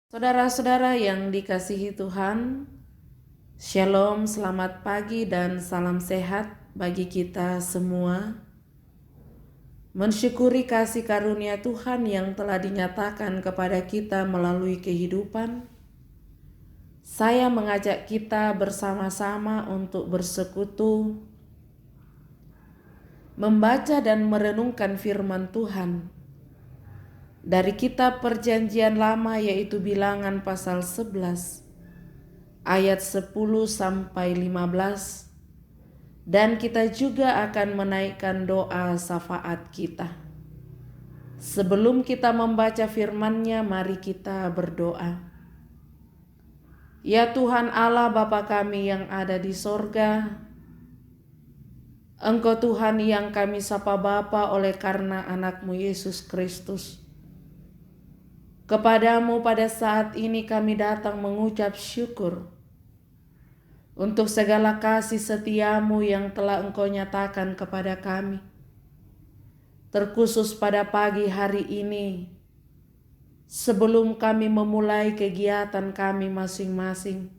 Saudara-saudara yang dikasihi Tuhan, Shalom, selamat pagi dan salam sehat bagi kita semua. Mensyukuri kasih karunia Tuhan yang telah dinyatakan kepada kita melalui kehidupan. Saya mengajak kita bersama-sama untuk bersekutu, membaca dan merenungkan firman Tuhan dari kitab Perjanjian Lama, yaitu Bilangan pasal 11 ayat 10 sampai 15, dan kita juga akan menaikkan doa syafaat kita. Sebelum kita membaca firman-Nya, mari kita berdoa. Ya Tuhan Allah Bapa kami yang ada di sorga, Engkau Tuhan yang kami sapa Bapa oleh karena anak-Mu Yesus Kristus. Kepadamu pada saat ini kami datang mengucap syukur untuk segala kasih setia-Mu yang telah Engkau nyatakan kepada kami. Terkhusus pada pagi hari ini, sebelum kami memulai kegiatan kami masing-masing,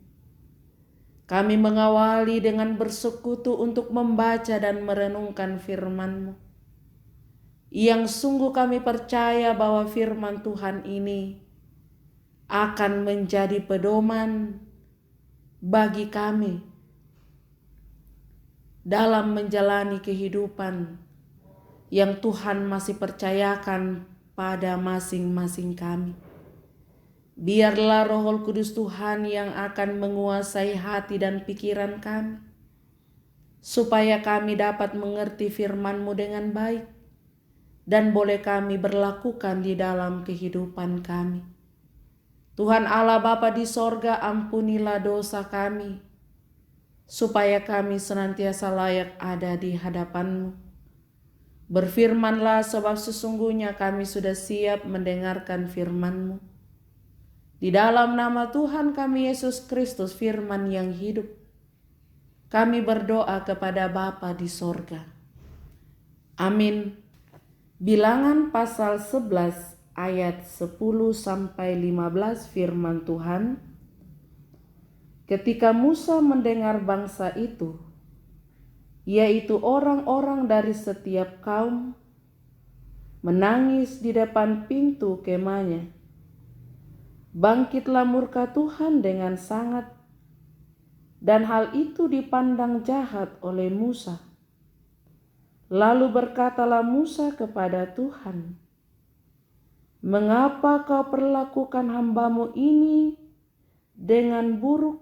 kami mengawali dengan bersekutu untuk membaca dan merenungkan firman-Mu, yang sungguh kami percaya bahwa firman Tuhan ini akan menjadi pedoman bagi kami dalam menjalani kehidupan yang Tuhan masih percayakan pada masing-masing kami. Biarlah Roh Kudus Tuhan yang akan menguasai hati dan pikiran kami, supaya kami dapat mengerti firman-Mu dengan baik dan boleh kami berlakukan di dalam kehidupan kami. Tuhan Allah Bapa di sorga, ampunilah dosa kami, supaya kami senantiasa layak ada di hadapan-Mu. Berfirmanlah, sebab sesungguhnya kami sudah siap mendengarkan firman-Mu. Di dalam nama Tuhan kami Yesus Kristus, firman yang hidup, kami berdoa kepada Bapa di sorga. Amin. Bilangan pasal 11 ayat 10 sampai 15 firman Tuhan. Ketika Musa mendengar bangsa itu, yaitu orang-orang dari setiap kaum, menangis di depan pintu kemahnya, bangkitlah murka Tuhan dengan sangat, dan hal itu dipandang jahat oleh Musa. Lalu berkatalah Musa kepada Tuhan, "Mengapa kau perlakukan hamba-Mu ini dengan buruk?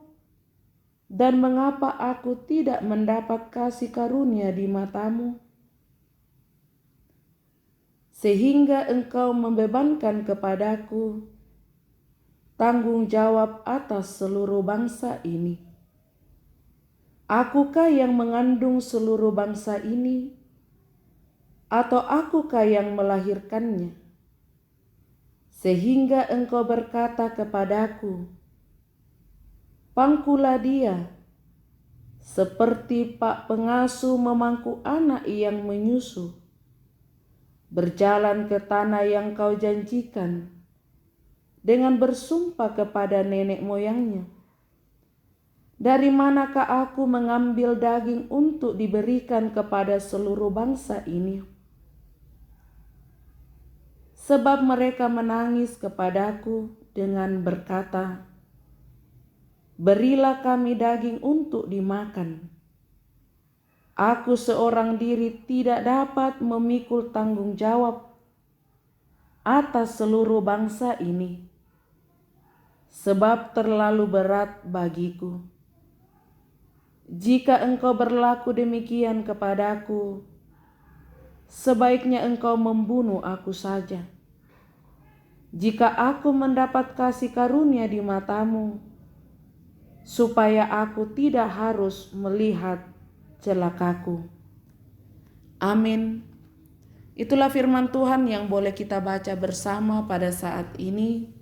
Dan mengapa aku tidak mendapat kasih karunia di mata-Mu, sehingga Engkau membebankan kepadaku tanggung jawab atas seluruh bangsa ini? Akukah yang mengandung seluruh bangsa ini, atau akukah yang melahirkannya? Sehingga Engkau berkata kepadaku, pangkulah dia, seperti pak pengasuh memangku anak yang menyusu, berjalan ke tanah yang Kau janjikan, dengan bersumpah kepada nenek moyangnya. Dari manakah aku mengambil daging untuk diberikan kepada seluruh bangsa ini? Sebab mereka menangis kepadaku dengan berkata, berilah kami daging untuk dimakan. Aku seorang diri tidak dapat memikul tanggung jawab atas seluruh bangsa ini, sebab terlalu berat bagiku. Jika Engkau berlaku demikian kepadaku, sebaiknya Engkau membunuh aku saja. Jika aku mendapat kasih karunia di mata-Mu, supaya aku tidak harus melihat celakaku." Amin. Itulah firman Tuhan yang boleh kita baca bersama pada saat ini.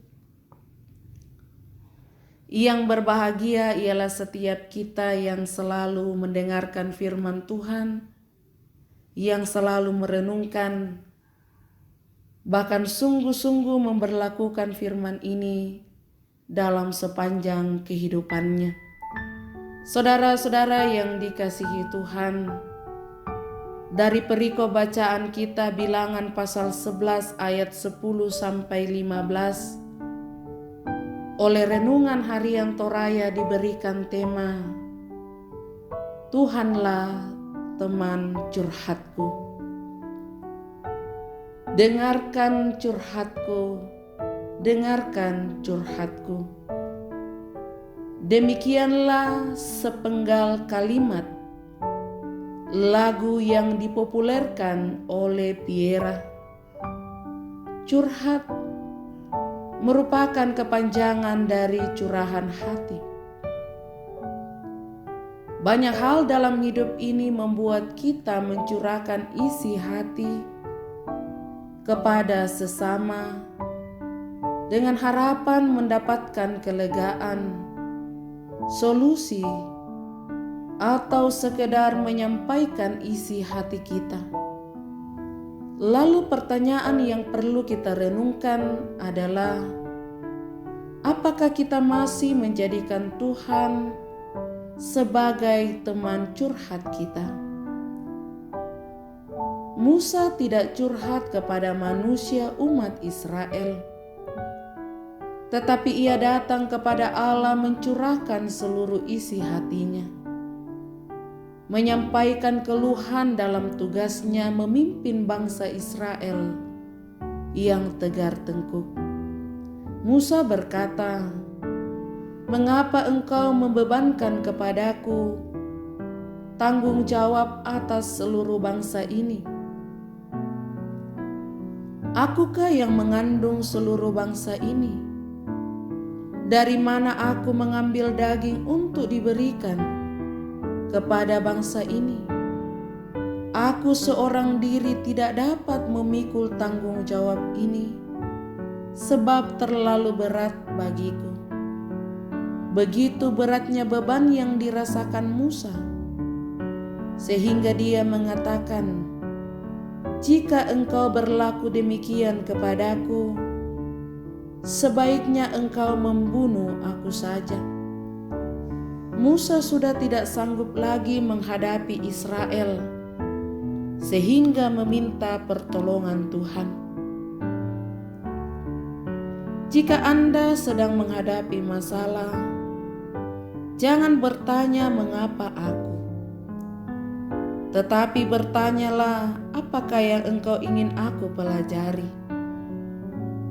Yang berbahagia ialah setiap kita yang selalu mendengarkan firman Tuhan, yang selalu merenungkan, bahkan sungguh-sungguh memberlakukan firman ini dalam sepanjang kehidupannya. Saudara-saudara yang dikasihi Tuhan, dari perikop bacaan kita Bilangan pasal 11 ayat 10 sampai 15, oleh renungan harian Toraya diberikan tema Tuhanlah teman curhatku. Dengarkan curhatku, dengarkan curhatku. Demikianlah sepenggal kalimat lagu yang dipopulerkan oleh Piera. Curhat merupakan kepanjangan dari curahan hati. Banyak hal dalam hidup ini membuat kita mencurahkan isi hati kepada sesama dengan harapan mendapatkan kelegaan, solusi, atau sekedar menyampaikan isi hati kita. Lalu pertanyaan yang perlu kita renungkan adalah, apakah kita masih menjadikan Tuhan sebagai teman curhat kita? Musa tidak curhat kepada manusia umat Israel, tetapi ia datang kepada Allah mencurahkan seluruh isi hatinya, menyampaikan keluhan dalam tugasnya memimpin bangsa Israel yang tegar tengkuk. Musa berkata, "Mengapa engkau membebankan kepadaku tanggung jawab atas seluruh bangsa ini? Akukah yang mengandung seluruh bangsa ini? Dari mana aku mengambil daging untuk diberikan kepada bangsa ini? Aku seorang diri tidak dapat memikul tanggung jawab ini, sebab terlalu berat bagiku." Begitu beratnya beban yang dirasakan Musa, sehingga dia mengatakan, "Jika engkau berlaku demikian kepadaku, sebaiknya engkau membunuh aku saja." Musa sudah tidak sanggup lagi menghadapi Israel, sehingga meminta pertolongan Tuhan. Jika Anda sedang menghadapi masalah, jangan bertanya mengapa aku, tetapi bertanyalah apakah yang engkau ingin aku pelajari.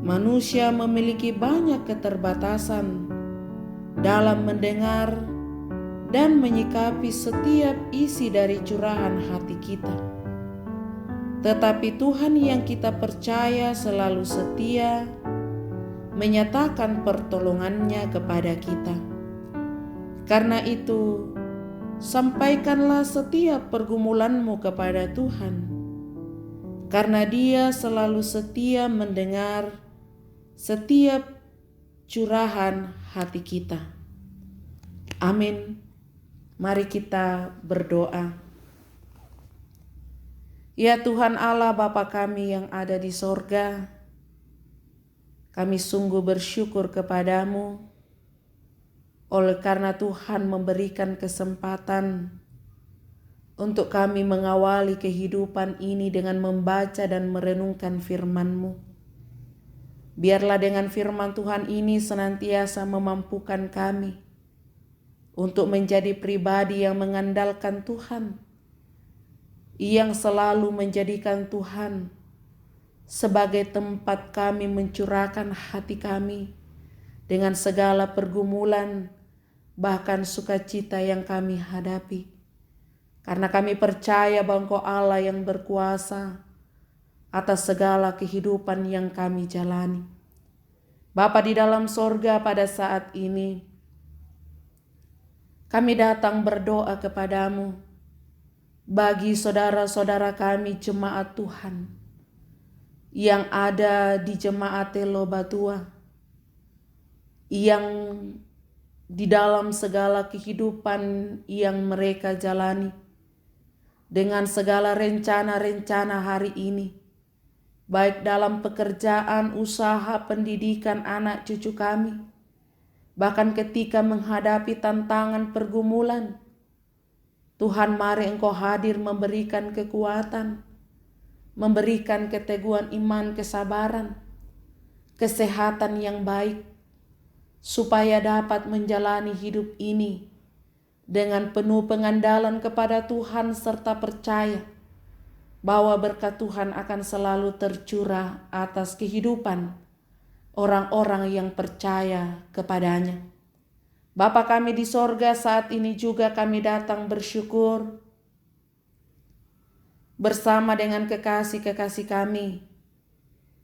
Manusia memiliki banyak keterbatasan dalam mendengar dan menyikapi setiap isi dari curahan hati kita. Tetapi Tuhan yang kita percaya selalu setia menyatakan pertolongannya kepada kita. Karena itu, sampaikanlah setiap pergumulanmu kepada Tuhan, karena Dia selalu setia mendengar setiap curahan hati kita. Amin. Mari kita berdoa. Ya Tuhan Allah Bapa kami yang ada di sorga, kami sungguh bersyukur kepadamu oleh karena Tuhan memberikan kesempatan untuk kami mengawali kehidupan ini dengan membaca dan merenungkan firman-Mu. Biarlah dengan firman Tuhan ini senantiasa memampukan kami untuk menjadi pribadi yang mengandalkan Tuhan, yang selalu menjadikan Tuhan sebagai tempat kami mencurahkan hati kami dengan segala pergumulan, bahkan sukacita yang kami hadapi. Karena kami percaya bahwa Engkau Allah yang berkuasa atas segala kehidupan yang kami jalani. Bapa di dalam sorga, pada saat ini kami datang berdoa kepadamu bagi saudara-saudara kami jemaat Tuhan yang ada di jemaat Telobatua, yang di dalam segala kehidupan yang mereka jalani, dengan segala rencana-rencana hari ini, baik dalam pekerjaan, usaha, pendidikan anak cucu kami, Bahkan ketika menghadapi tantangan pergumulan, Tuhan, mari Engkau hadir memberikan kekuatan, memberikan keteguhan iman, kesabaran, kesehatan yang baik, supaya dapat menjalani hidup ini dengan penuh pengandalan kepada Tuhan serta percaya bahwa berkat Tuhan akan selalu tercurah atas kehidupan orang-orang yang percaya kepadanya. Bapa kami di sorga, saat ini juga kami datang bersyukur bersama dengan kekasih-kekasih kami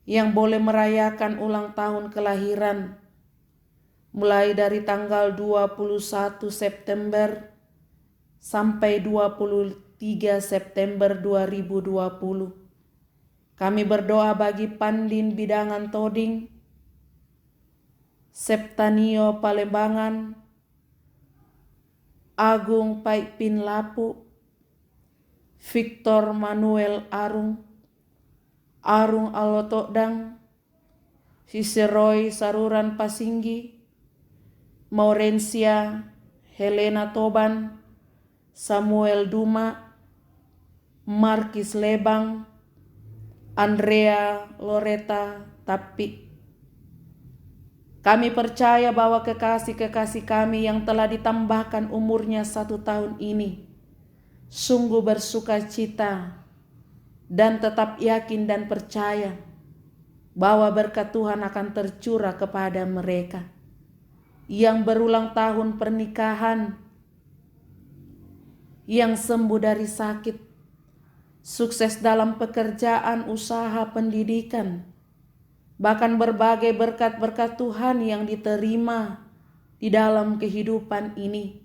yang boleh merayakan ulang tahun kelahiran mulai dari tanggal 21 September sampai 23 September 2020. Kami berdoa bagi Pandin Bidangan Toding, Septanio Palembangan, Agung Paipin Lapu, Victor Manuel Arung, Arung Alotodang, Siseroy Saruran Pasinggi, Maurencia Helena Toban, Samuel Duma, Markis Lebang, Andrea Loreta Tapi. Kami percaya bahwa kekasih-kekasih kami yang telah ditambahkan umurnya 1 tahun ini sungguh bersuka cita dan tetap yakin dan percaya bahwa berkat Tuhan akan tercurah kepada mereka. Yang berulang tahun pernikahan, yang sembuh dari sakit, sukses dalam pekerjaan, usaha, pendidikan, bahkan berbagai berkat-berkat Tuhan yang diterima di dalam kehidupan ini.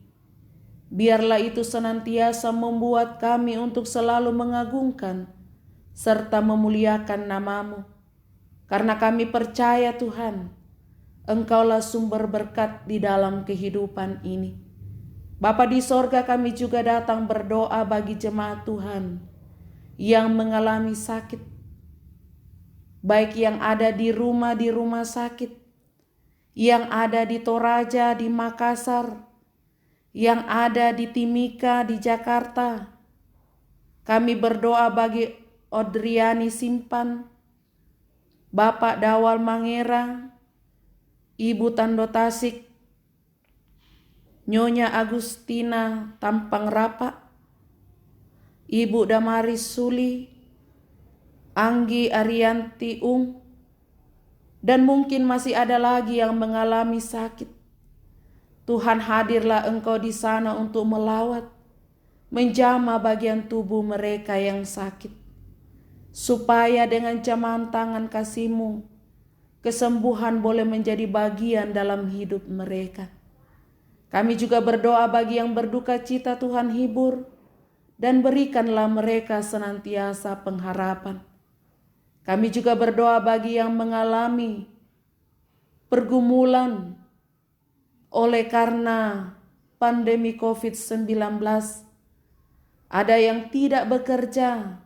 Biarlah itu senantiasa membuat kami untuk selalu mengagungkan serta memuliakan nama-Mu. Karena kami percaya Tuhan, Engkaulah sumber berkat di dalam kehidupan ini. Bapa di sorga, kami juga datang berdoa bagi jemaat Tuhan yang mengalami sakit, baik yang ada di rumah sakit, yang ada di Toraja, di Makassar, yang ada di Timika, di Jakarta. Kami berdoa bagi Odriani Simpan, Bapak Dawal Mangera, Ibu Tando Tasik, Nyonya Agustina Tampang Rapa, Ibu Damaris Suli, Anggi Arianti Ung, dan mungkin masih ada lagi yang mengalami sakit. Tuhan, hadirlah Engkau di sana untuk melawat, menjamah bagian tubuh mereka yang sakit, supaya dengan jamahan tangan kasih-Mu, kesembuhan boleh menjadi bagian dalam hidup mereka. Kami juga berdoa bagi yang berduka cita, Tuhan hibur dan berikanlah mereka senantiasa pengharapan. Kami juga berdoa bagi yang mengalami pergumulan oleh karena pandemi COVID-19. Ada yang tidak bekerja,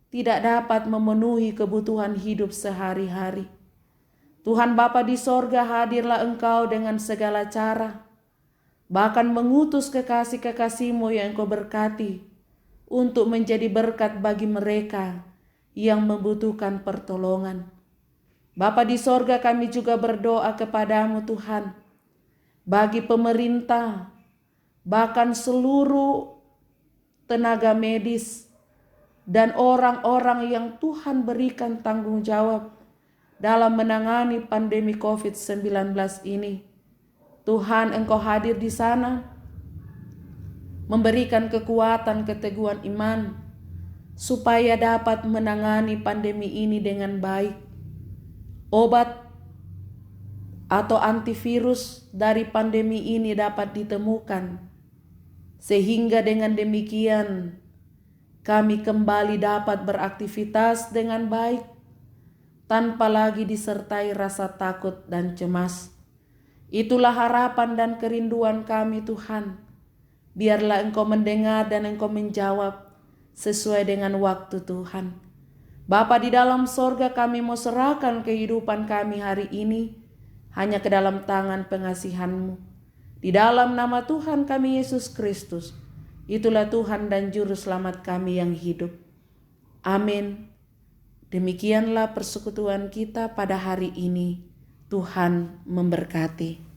tidak dapat memenuhi kebutuhan hidup sehari-hari. Tuhan Bapa di sorga, hadirlah Engkau dengan segala cara, bahkan mengutus kekasih-kekasih-Mu yang Engkau berkati untuk menjadi berkat bagi mereka yang membutuhkan pertolongan. Bapa di sorga, kami juga berdoa kepada-Mu Tuhan, bagi pemerintah, bahkan seluruh tenaga medis dan orang-orang yang Tuhan berikan tanggung jawab dalam menangani pandemi COVID-19 ini. Tuhan, Engkau hadir di sana, memberikan kekuatan, keteguhan iman, supaya dapat menangani pandemi ini dengan baik. Obat atau antivirus dari pandemi ini dapat ditemukan, sehingga dengan demikian kami kembali dapat beraktivitas dengan baik, tanpa lagi disertai rasa takut dan cemas. Itulah harapan dan kerinduan kami Tuhan. Biarlah Engkau mendengar dan Engkau menjawab sesuai dengan waktu Tuhan. Bapa di dalam sorga, kami mau serahkan kehidupan kami hari ini hanya ke dalam tangan pengasihan-Mu. Di dalam nama Tuhan kami Yesus Kristus, itulah Tuhan dan Juru Selamat kami yang hidup. Amin. Demikianlah persekutuan kita pada hari ini. Tuhan memberkati.